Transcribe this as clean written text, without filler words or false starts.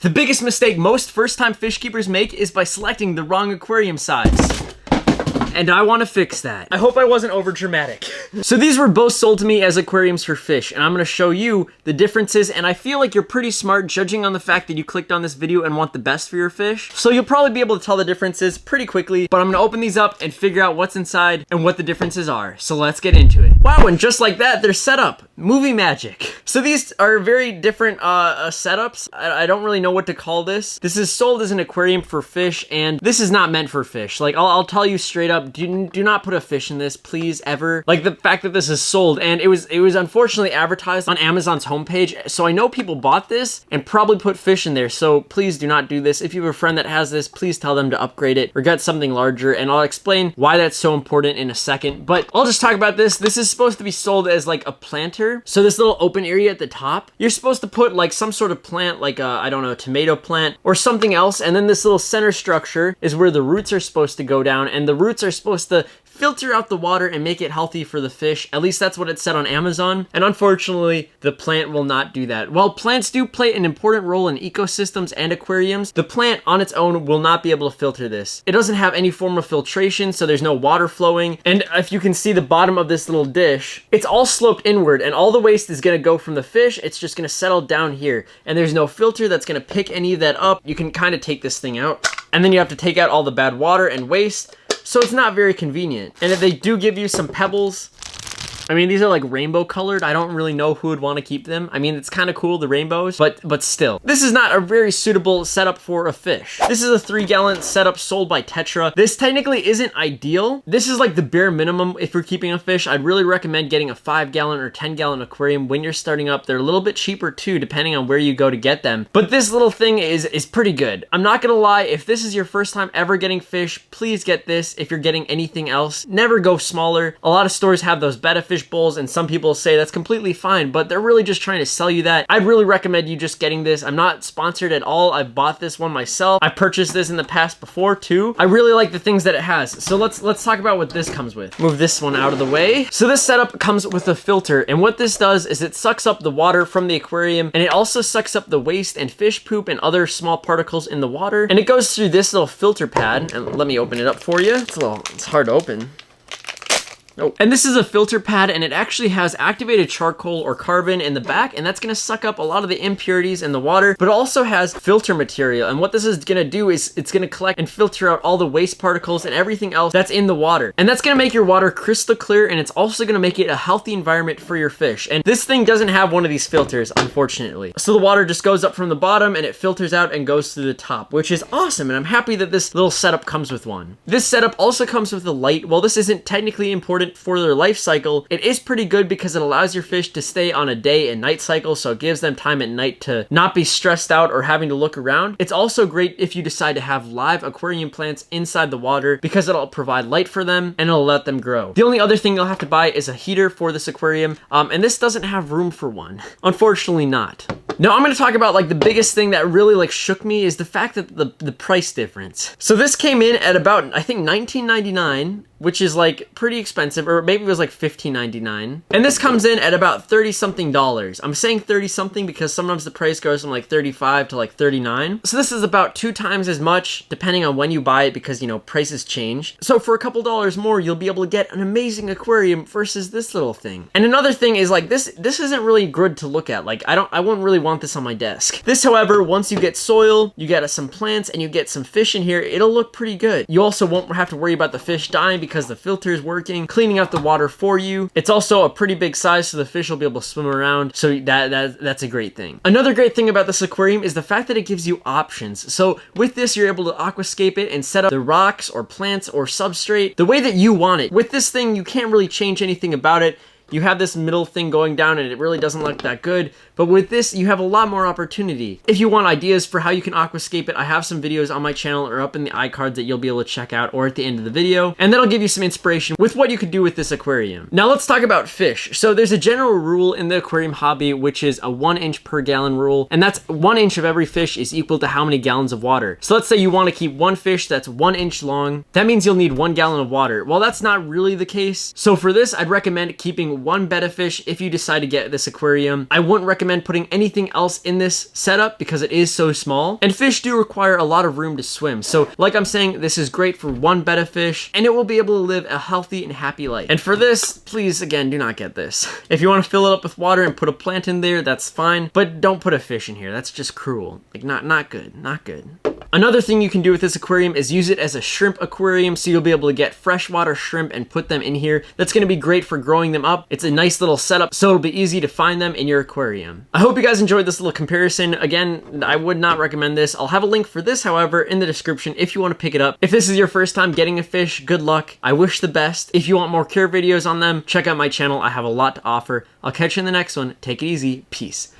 The biggest mistake most first-time fish keepers make is by selecting the wrong aquarium size. And I want to fix that. I hope I wasn't over dramatic. So these were both sold to me as aquariums for fish, and I'm going to show you the differences, and I feel like you're pretty smart judging on the fact that you clicked on this video and want the best for your fish. So you'll probably be able to tell the differences pretty quickly, but I'm going to open these up and figure out what's inside and what the differences are. So let's get into it. Wow, and just like that, they're set up. Movie magic. So these are very different setups. I don't really know what to call this. This is sold as an aquarium for fish, and this is not meant for fish. Like, I'll tell you straight up, do not put a fish in this, please, ever. Like, the fact that this is sold, and it was unfortunately advertised on Amazon's homepage, so I know people bought this and probably put fish in there, so please do not do this. If you have a friend that has this, please tell them to upgrade it or get something larger, and I'll explain why that's so important in a second, but I'll just talk about this. This is supposed to be sold as like a planter, so this little open area at the top, you're supposed to put like some sort of plant, like a, I don't know, tomato plant or something else, and then this little center structure is where the roots are supposed to go down, and the roots are supposed to filter out the water and make it healthy for the fish. At least that's what it said on Amazon. And unfortunately, the plant will not do that. While plants do play an important role in ecosystems and aquariums, the plant on its own will not be able to filter this. It doesn't have any form of filtration, so there's no water flowing. And if you can see the bottom of this little dish, it's all sloped inward, and all the waste is gonna go from the fish. It's just gonna settle down here. And there's no filter that's gonna pick any of that up. You can kind of take this thing out, and then you have to take out all the bad water and waste. So it's not very convenient. And if they do give you some pebbles, I mean, these are like rainbow colored. I don't really know who would want to keep them. I mean, it's kind of cool, the rainbows, but still. This is not a very suitable setup for a fish. This is a 3-gallon setup sold by Tetra. This technically isn't ideal. This is like the bare minimum if you're keeping a fish. I'd really recommend getting a 5-gallon or 10-gallon aquarium when you're starting up. They're a little bit cheaper too, depending on where you go to get them. But this little thing is pretty good. I'm not gonna lie, if this is your first time ever getting fish, please get this. If you're getting anything else, never go smaller. A lot of stores have those Betta Fish bowls, and some people say that's completely fine, but they're really just trying to sell you that. I'd really recommend you just getting this. I'm not sponsored at all. I've bought this one myself. I purchased this in the past before too. I really like the things that it has. So let's talk about what this comes with. Move this one out of the way. So this setup comes with a filter, and what this does is it sucks up the water from the aquarium, and it also sucks up the waste and fish poop and other small particles in the water, and it goes through this little filter pad. And let me open it up for you. It's hard to open. Oh. And this is a filter pad, and it actually has activated charcoal or carbon in the back, and that's going to suck up a lot of the impurities in the water, but it also has filter material. And what this is going to do is it's going to collect and filter out all the waste particles and everything else that's in the water. And that's going to make your water crystal clear, and it's also going to make it a healthy environment for your fish. And this thing doesn't have one of these filters, unfortunately. So the water just goes up from the bottom, and it filters out and goes to the top, which is awesome, and I'm happy that this little setup comes with one. This setup also comes with a light. While this isn't technically important for their life cycle, it is pretty good because it allows your fish to stay on a day and night cycle, so it gives them time at night to not be stressed out or having to look around. It's also great if you decide to have live aquarium plants inside the water because it'll provide light for them and it'll let them grow. The only other thing you'll have to buy is a heater for this aquarium, and this doesn't have room for one. Unfortunately not. Now I'm going to talk about like the biggest thing that really like shook me is the fact that the price difference. So this came in at about, I think, $19.99, which is like pretty expensive, or maybe it was like $15.99. And this comes in at about $30-something. I'm saying 30-something because sometimes the price goes from like 35 to like 39. So this is about 2 times as much depending on when you buy it because, you know, prices change. So for a couple dollars more, you'll be able to get an amazing aquarium versus this little thing. And another thing is like this isn't really good to look at. Like I wouldn't really want this on my desk. This, however, once you get soil, you get some plants, and you get some fish in here, it'll look pretty good. You also won't have to worry about the fish dying because the filter is working, cleaning out the water for you. It's also a pretty big size, so the fish will be able to swim around. So that's a great thing. Another great thing about this aquarium is the fact that it gives you options. So with this, you're able to aquascape it and set up the rocks or plants or substrate the way that you want it. With this thing, you can't really change anything about it. You have this middle thing going down and it really doesn't look that good. But with this, you have a lot more opportunity. If you want ideas for how you can aquascape it, I have some videos on my channel or up in the iCards that you'll be able to check out or at the end of the video. And that'll give you some inspiration with what you could do with this aquarium. Now let's talk about fish. So there's a general rule in the aquarium hobby, which is a 1 inch per gallon rule. And that's 1 inch of every fish is equal to how many gallons of water. So let's say you want to keep one fish that's 1 inch long. That means you'll need 1 gallon of water. Well, that's not really the case. So for this, I'd recommend keeping one betta fish if you decide to get this aquarium. I wouldn't recommend putting anything else in this setup because it is so small, and fish do require a lot of room to swim. So like I'm saying, this is great for one betta fish, and it will be able to live a healthy and happy life. And for this, please, again, do not get this. If you want to fill it up with water and put a plant in there, that's fine, but don't put a fish in here. That's just cruel. Like, not good, not good. Another thing you can do with this aquarium is use it as a shrimp aquarium, so you'll be able to get freshwater shrimp and put them in here. That's going to be great for growing them up. It's a nice little setup, so it'll be easy to find them in your aquarium. I hope you guys enjoyed this little comparison. Again, I would not recommend this. I'll have a link for this, however, in the description if you want to pick it up. If this is your first time getting a fish, good luck. I wish the best. If you want more care videos on them, check out my channel. I have a lot to offer. I'll catch you in the next one. Take it easy. Peace.